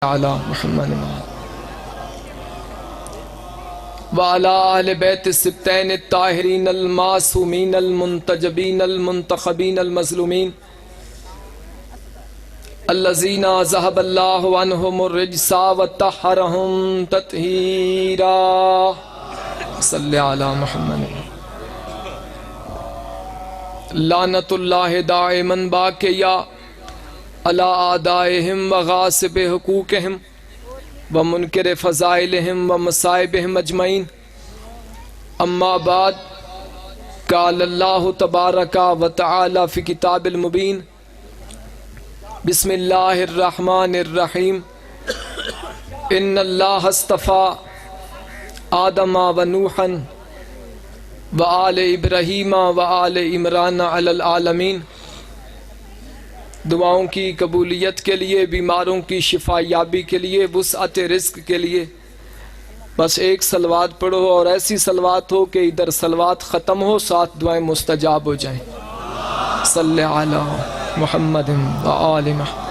अला मुहम्मद व अला अहले बैत सिब्तैन ताहिरीन अल मासूमीन अल मुंतजबीन अल मुंतखबीन अल मज़लूमीन अल्लज़ीना ज़हबल्लाहु अन्हुमुर रिज्सा व तहहरहुम तत्हीरा सल्ली अला मुहम्मद लानतुल्लाहि दाइमन बाक़िया अला आदाइहिम व गासिब हुकूकिहिम व मुनकिर फ़ज़ाइलिहिम व मसाइबिहिम अजमईन अम्मा बाद क़ाल अल्लाहु तबारका व तआला फ़ी किताबिल मुबीन बिस्मिल्लाहिर रहमानिर रहीम इन्नल्लाह अस्तफ़ा आदमा व नूहन व आले इब्राहीमा व आले इमरान अलल आलमीन। दुआओं की कबूलियत के लिए, बीमारों की शिफायाबी के लिए, वुसअत रिज़्क़ के लिए बस एक सलवात पढ़ो और ऐसी सलवात हो कि इधर सलवात ख़त्म हो, साथ दुआएं मुस्तजाब हो जाएं। सल्ले अला मुहम्मद व आले मुहम्मद।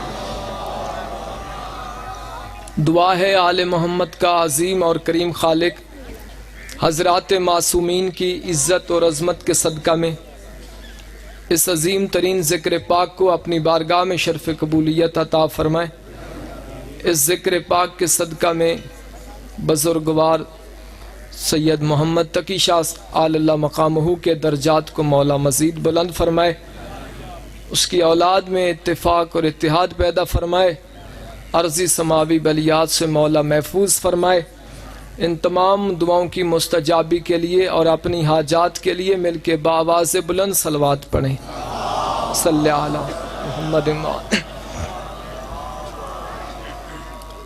दुआ है आले मोहम्मद का अजीम और करीम खालिक हज़रात मासूमीन की इज़्ज़त और अज़मत के सदका में इस अजीम तरीन ज़िक्र पाक को अपनी बारगाह में शर्फ़ कबूलियत अता फ़रमाए। इस ज़िक्र पाक के सदका में बुज़ुर्गवार सैयद मोहम्मद तकी शाह आलल्लाह मक़ामहू के दर्जात को मौला मज़ीद बुलंद फ़रमाए, उसकी औलाद में इत्तिफ़ाक़ और इत्तिहाद पैदा फ़रमाए, अर्ज़ी समावी बलियात से मौला महफूज फ़रमाए। इन तमाम दुआओं की मुस्तजाबी के लिए और अपनी हाजात के लिए मिल के बावाज़ बुलंद सलवात पढ़ें। सल्ले अला मुहम्मद।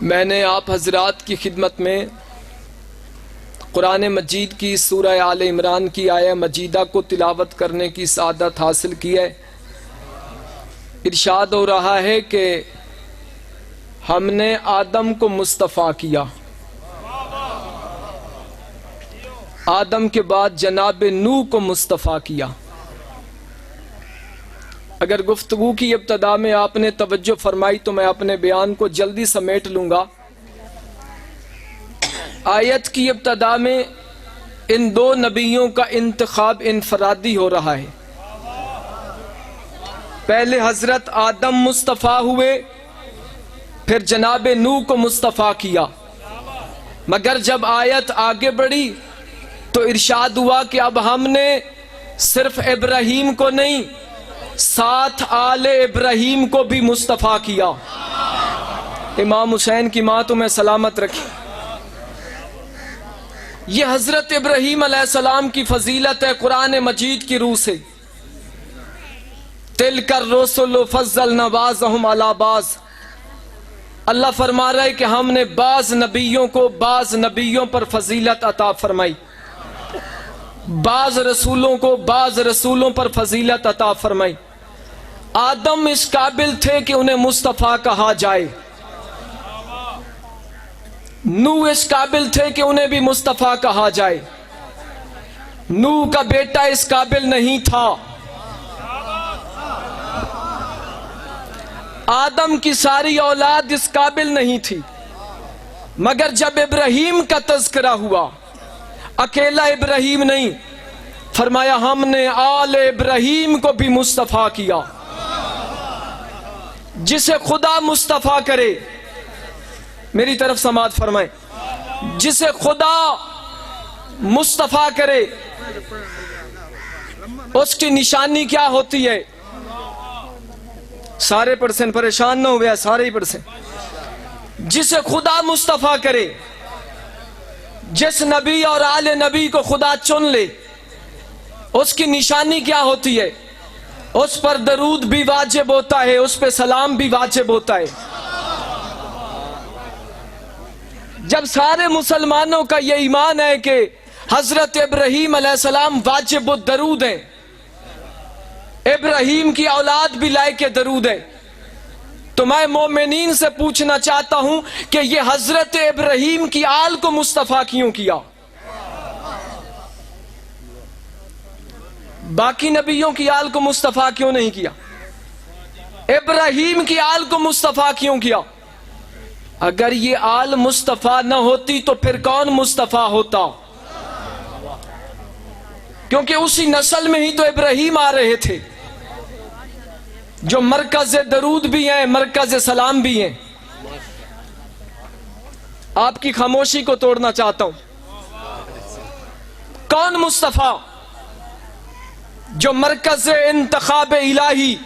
मैंने आप हजरात की खिदमत में कुरान मजीद की सूरह आले इमरान की आया मजीदा को तिलावत करने की सादत हासिल की है। इरशाद हो रहा है कि हमने आदम को मुस्तफ़ा किया, आदम के बाद जनाब नूह को मुस्तफ़ा किया। अगर गुफ्तगू की इब्तदा में आपने तवज्जो फरमाई तो मैं अपने बयान को जल्दी समेट लूंगा। आयत की इब्तदा में इन दो नबियों का इंतखाब इनफरादी हो रहा है। पहले हजरत आदम मुस्तफ़ा हुए, फिर जनाब नूह को मुस्तफ़ा किया। मगर जब आयत आगे बढ़ी तो इरशाद हुआ कि अब हमने सिर्फ इब्राहीम को नहीं, साथ आले इब्राहीम को भी मुस्तफ़ा किया। इमाम हुसैन की माँ तुम्हें सलामत रखे। यह हजरत इब्राहीम अलैहिस्सलाम की फजीलत है कुरान मजीद की रूह से। तिलकर रसूल फज़्ज़लना बाज़हुम अला बाज़। अल्लाह फरमा रहा है कि हमने बाज़ नबियों को बाज़ नबियों पर फजीलत अता फरमाई, बाज़ रसूलों को बाज़ रसूलों पर फजीलत अता फरमाई। आदम इस काबिल थे कि उन्हें मुस्तफ़ा कहा जाए, नूह इस काबिल थे कि उन्हें भी मुस्तफ़ा कहा जाए। नूह का बेटा इस काबिल नहीं था। आदम की सारी औलाद इस काबिल नहीं थी। मगर जब इब्राहीम का तज़किरा हुआ, अकेला इब्राहीम नहीं, फरमाया हमने आले इब्राहीम को भी मुस्तफ़ा किया। जिसे खुदा मुस्तफ़ा करे, मेरी तरफ समात फरमाए, जिसे खुदा मुस्तफ़ा करे उसकी निशानी क्या होती है? सारे पर्सन परेशान ना हुए, सारे ही पर्सन। जिसे खुदा मुस्तफ़ा करे, जिस नबी और आले नबी को खुदा चुन ले, उसकी निशानी क्या होती है? उस पर दरूद भी वाजिब होता है, उस पर सलाम भी वाजिब होता है। जब सारे मुसलमानों का यह ईमान है कि हजरत इब्राहीम अलैहिस्सलाम वाजिब दरूद है, इब्राहीम की औलाद भी लायक दरूद है, तो मैं मोमिनीन से पूछना चाहता हूं कि यह हजरत इब्राहीम की आल को मुस्तफ़ा क्यों किया? बाकी नबियों की आल को मुस्तफ़ा क्यों नहीं किया? इब्राहीम की आल को मुस्तफ़ा क्यों किया? अगर ये आल मुस्तफ़ा न होती तो फिर कौन मुस्तफ़ा होता? क्योंकि उसी नस्ल में ही तो इब्राहीम आ रहे थे, जो मरकज दरूद भी हैं, मरकज सलाम भी हैं। आपकी खामोशी को तोड़ना चाहता हूं। कौन मुस्तफ़ा? जो मरकज इंतखाब इलाही,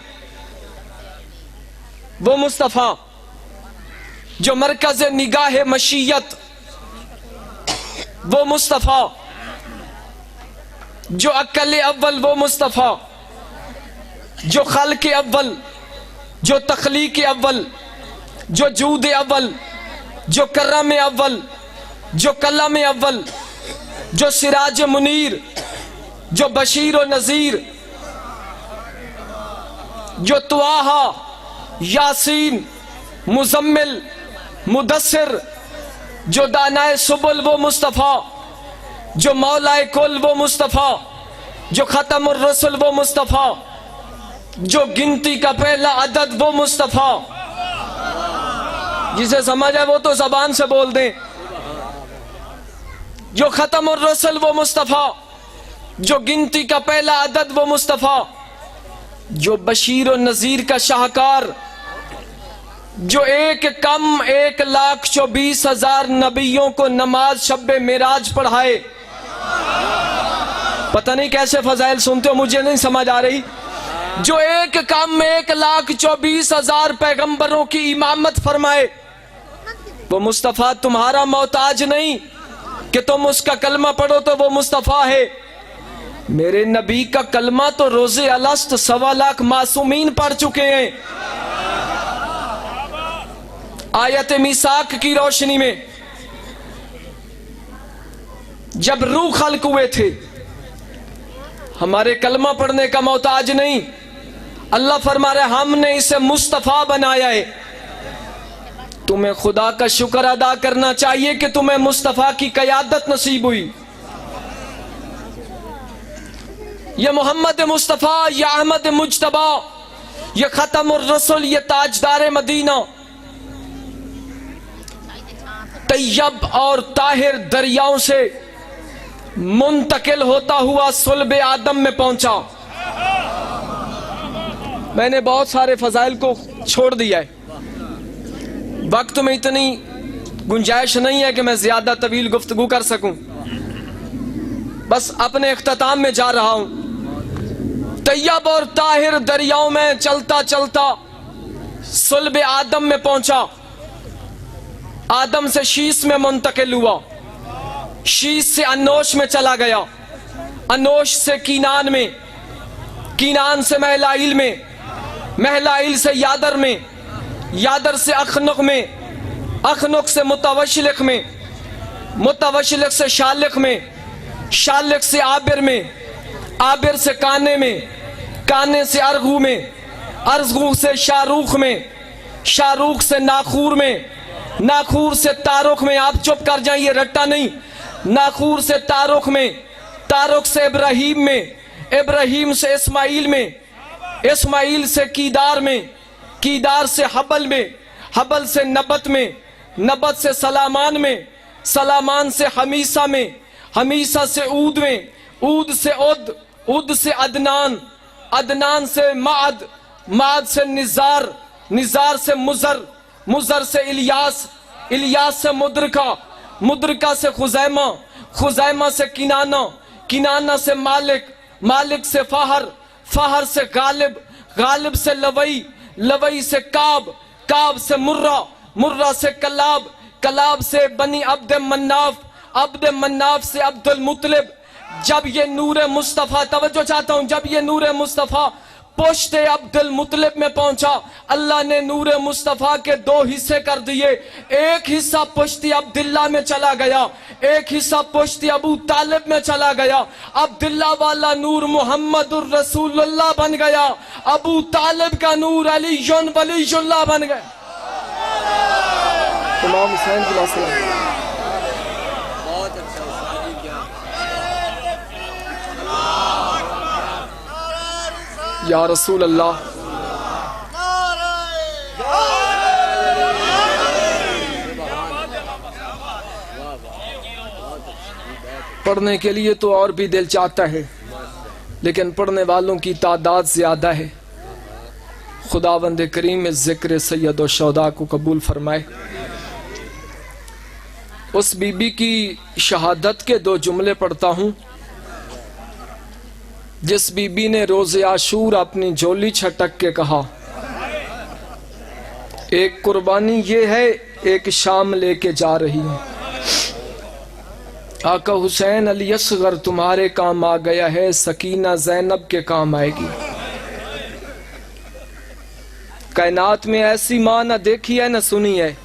वो मुस्तफ़ा। जो मरकज निगाह मशीयत, वो मुस्तफ़ा। जो अक्ल अव्वल, वो मुस्तफ़ा। जो खल्क़ अव्वल, जो तख्लीक़ अव्वल, जो जूद अव्वल, जो करम अव्वल, जो कलम अव्वल, जो सिराज मुनीर, जो बशीर व नज़ीर, जो तुआहा, यासीन, मुज़म्मिल, मुदस्सिर, जो दानाए सुबुल, वो मुस्तफ़ा। जो मौलाए कुल, वो मुस्तफ़ा। जो ख़तमुर रसूल, वो मुस्तफ़ा। जो गिनती का पहला अदद, वो मुस्तफ़ा। जिसे समझ है वो तो ज़बान से बोल दें। जो ख़तमुर रसूल, वो मुस्तफ़ा। जो गिनती का पहला अदद, वो मुस्तफ़ा। जो बशीर और नज़ीर का शाहकार, जो एक कम 1,24,000 नबियों को नमाज शब्बे मेराज पढ़ाए। पता नहीं कैसे फजाइल सुनते हो, मुझे नहीं समझ आ रही। जो एक कम 1,24,000 पैगंबरों की इमामत फरमाए, वो मुस्तफ़ा तुम्हारा मोहताज नहीं कि तुम उसका कलमा पढ़ो तो वो मुस्तफ़ा है। मेरे नबी का कलमा तो रोज़े अलस्त 1.25 लाख मासूमीन पढ़ चुके हैं। आयत मीसाक की रोशनी में जब रूह खल्क हुए थे, हमारे कलमा पढ़ने का मोहताज नहीं। अल्लाह फरमा रहे हमने इसे मुस्तफ़ा बनाया है। तुम्हें खुदा का शुक्र अदा करना चाहिए कि तुम्हें मुस्तफ़ा की क़यादत नसीब हुई। ये मोहम्मद मुस्तफ़ा, ये अहमद मुज्तबा, ये ख़तमुर रसूल, ये ताजदार मदीना, तैयब और ताहिर दरियाओं से मुंतकिल होता हुआ सुल्ब आदम में पहुंचा। मैंने बहुत सारे फजाइल को छोड़ दिया है, वक्त में इतनी गुंजाइश नहीं है कि मैं ज्यादा तवील गुफ्तगू कर सकूं। बस अपने इख्तिताम में जा रहा हूं। तैयब और ताहिर दरियाओं में चलता चलता सुल्ब आदम में पहुंचा। आदम से शीश में मुंतकिल हुआ, शीश से अनोश में चला गया, अनोश से कीनान में, कीनान से महलाइल में, महलाइल से यादर में, यादर से अखनुक में, अखनुक से मुतवशिलिक में, मुतवशिलिक से शालिक में, शालिक से आबिर में, आबिर से काने में, काने से अरगू में, अरगू से शाहरुख में, शाहरुख से नाखूर में, नाखूर से तारुख में। आप चुप कर जाइए, रट्टा नहीं। नाखूर से तारुख में, तारुख से इब्राहीम में, इब्राहीम से इस्माइल में, इस्माइल से कीदार में, कीदार से हबल में, हबल से नबत में, नबत से सलामान में, सलामान से हमीसा में, हमीसा से ऊद में, ऊद से उद, उद से अदनान, अदनान से माद, माद से निजार, निजार से मुजर, मुजर से इलियास, इलियास से मुद्रका, मुद्रका से खुजैमा, खुजैमा से किनाना, किनाना से मालिक, मालिक से फहर, फहर से गालिब, गालिब से लवई, लवई से काब, काब से मुर्रा, मुर्रा से कलाब, कलाब से बनी अब्द मन्नाफ, अब्द मन्नाफ से अब्दुल मुतलिब। जब ये नूर मुस्तफ़ा, तवज्जो चाहता हूं, जब ये नूर मुस्तफ़ा पुश्ते अब्दुल मुतलिब में पहुंचा, अल्लाह ने नूर मुस्तफ़ा के 2 हिस्से कर दिए। एक हिस्सा पुश्ती अब्दुल्ला में चला गया, एक हिस्सा पुश्ती अबू तालिब में चला गया। अब्दुल्ला वाला नूर मुहम्मदुर रसूलुल्लाह बन गया, अबू तालिब का नूर अलीयुन वलीयुल्लाह बन गया। इमाम हुसैन की या रसूल अल्लाह। पढ़ने के लिए तो और भी दिल चाहता है, लेकिन पढ़ने वालों की तादाद ज़्यादा है। खुदावंद करीम इस ज़िक्र सैयद व शौदा को कबूल फरमाए। उस बीबी की शहादत के 2 जुमले पढ़ता हूँ, जिस बीबी ने रोज़े आशूर अपनी झोली छटक के कहा, एक कुर्बानी ये है, एक शाम लेके जा रही हूँ। आका हुसैन अली असगर तुम्हारे काम आ गया है, सकीना ज़ैनब के काम आएगी। कायनात में ऐसी माँ न देखी है न सुनी है।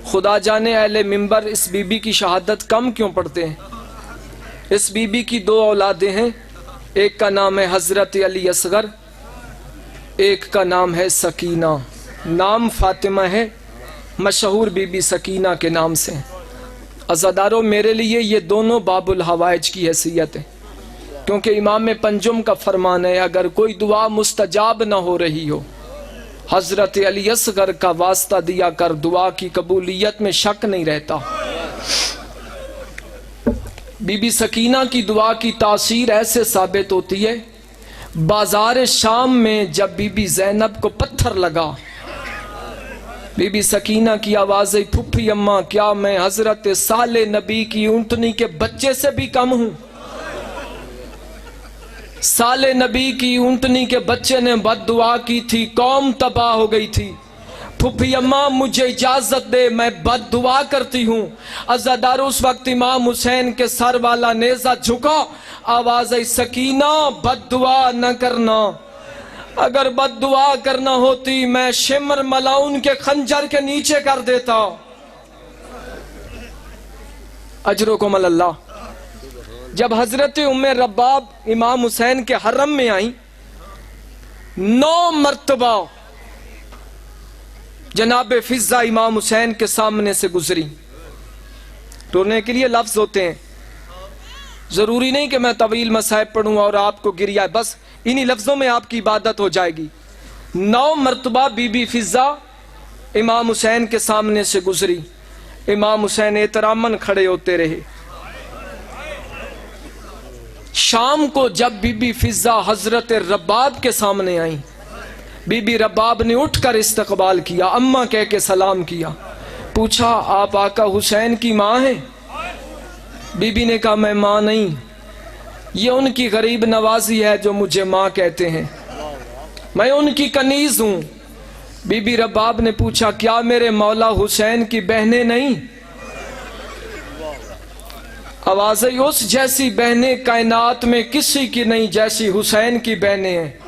खुदा जाने अहले मिंबर इस बीबी की शहादत कम क्यों पढ़ते हैं। इस बीबी की 2 औलादें हैं, एक का नाम है हजरत अली असगर, एक का नाम है सकीना। नाम फातिमा है, मशहूर बीबी सकीना के नाम से। अज़ादारों, मेरे लिए ये दोनों बाबुल हवाइज की हैसियत है, क्योंकि इमाम पंजुम का फरमान है, अगर कोई दुआ मुस्तजाब न हो रही हो, हजरत अली असगर का वास्ता दिया कर, दुआ की कबूलियत में शक नहीं रहता। बीबी सकीना की दुआ की तासीर ऐसे साबित होती है, बाजार शाम में जब बीबी ज़ैनब को पत्थर लगा, बीबी सकीना की आवाज़ आई, फुफी अम्मा, क्या मैं हजरत साले नबी की ऊंटनी के बच्चे से भी कम हूं। साले नबी की ऊंटनी के बच्चे ने बद्दुआ की थी, कौम तबाह हो गई थी। फुफी अम्मा मुझे इजाजत दे, मैं बद्दुआ करती हूँ। अज़ादार, उस वक्त इमाम हुसैन के सर वाला नेजा झुका, आवाज आई, सकीना बद्दुआ न करना, अगर बद्दुआ करना होती मैं शिमर मलाउन के खंजर के नीचे कर देता। अजरो को मल्ला। जब हजरत उम्मे रब्बाब इमाम हुसैन के हरम में आई, 9 मर्तबा जनाब फिजा इमाम हुसैन के सामने से गुजरी। रोने के लिए लफ्ज होते हैं, जरूरी नहीं कि मैं तवील मसाइब पढ़ूं और आपको गिरिया, बस इन्हीं लफ्जों में आपकी इबादत हो जाएगी। 9 मर्तबा बीबी फिजा इमाम हुसैन के सामने से गुजरी। इमाम हुसैन एहतरामन खड़े होते रहे। शाम को जब बीबी फिजा हजरत रब्बाब के सामने आई, बीबी रब्बाब ने उठकर इस्तकबाल किया, अम्मा कह के सलाम किया। पूछा, आप आका हुसैन की माँ हैं? बीबी ने कहा, मैं माँ नहीं, ये उनकी गरीब नवाजी है जो मुझे माँ कहते हैं, मैं उनकी कनीज हूं। बीबी रब्बाब ने पूछा, क्या मेरे मौला हुसैन की बहनें नहीं? आवाज आई, उस जैसी बहनें कायनात में किसी की नहीं जैसी हुसैन की बहनें हैं।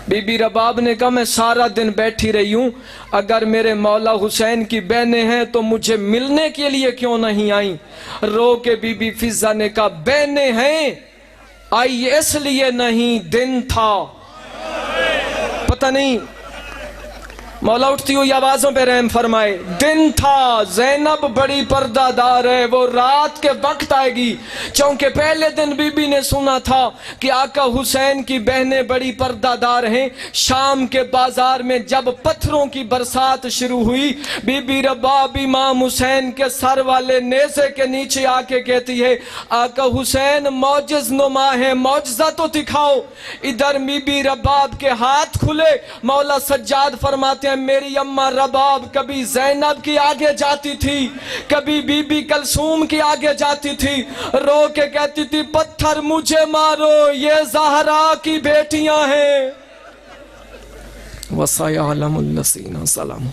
बीबी रबाब ने कहा, मैं सारा दिन बैठी रही हूं, अगर मेरे मौला हुसैन की बहनें हैं तो मुझे मिलने के लिए क्यों नहीं आई? रो के बीबी फिजा ने कहा, बहनें हैं, आई इसलिए नहीं, दिन था। पता नहीं, मौला उठती हुई आवाजों पे रहम फरमाए। दिन था, ज़ैनब बड़ी पर्दादार है, वो रात के वक्त आएगी। क्योंकि पहले दिन बीबी ने सुना था कि आका हुसैन की बहनें बड़ी पर्दादार हैं। शाम के बाजार में जब पत्थरों की बरसात शुरू हुई, बीबी रबाब इमाम हुसैन के सर वाले नेज़े के नीचे आके कहती है, आका हुसैन मौजिज नुमा है, मौजज़ा तो दिखाओ। इधर बीबी रबाब के हाथ खुले, मौला सज्जाद फरमाते हैं, मेरी अम्मा रबाब कभी ज़ैनब की आगे जाती थी, कभी बीबी कलसूम की आगे जाती थी, रो के कहती थी, पत्थर मुझे मारो, ये ज़हरा की बेटियां हैं। वसाया अलमुल नसीना सलाम।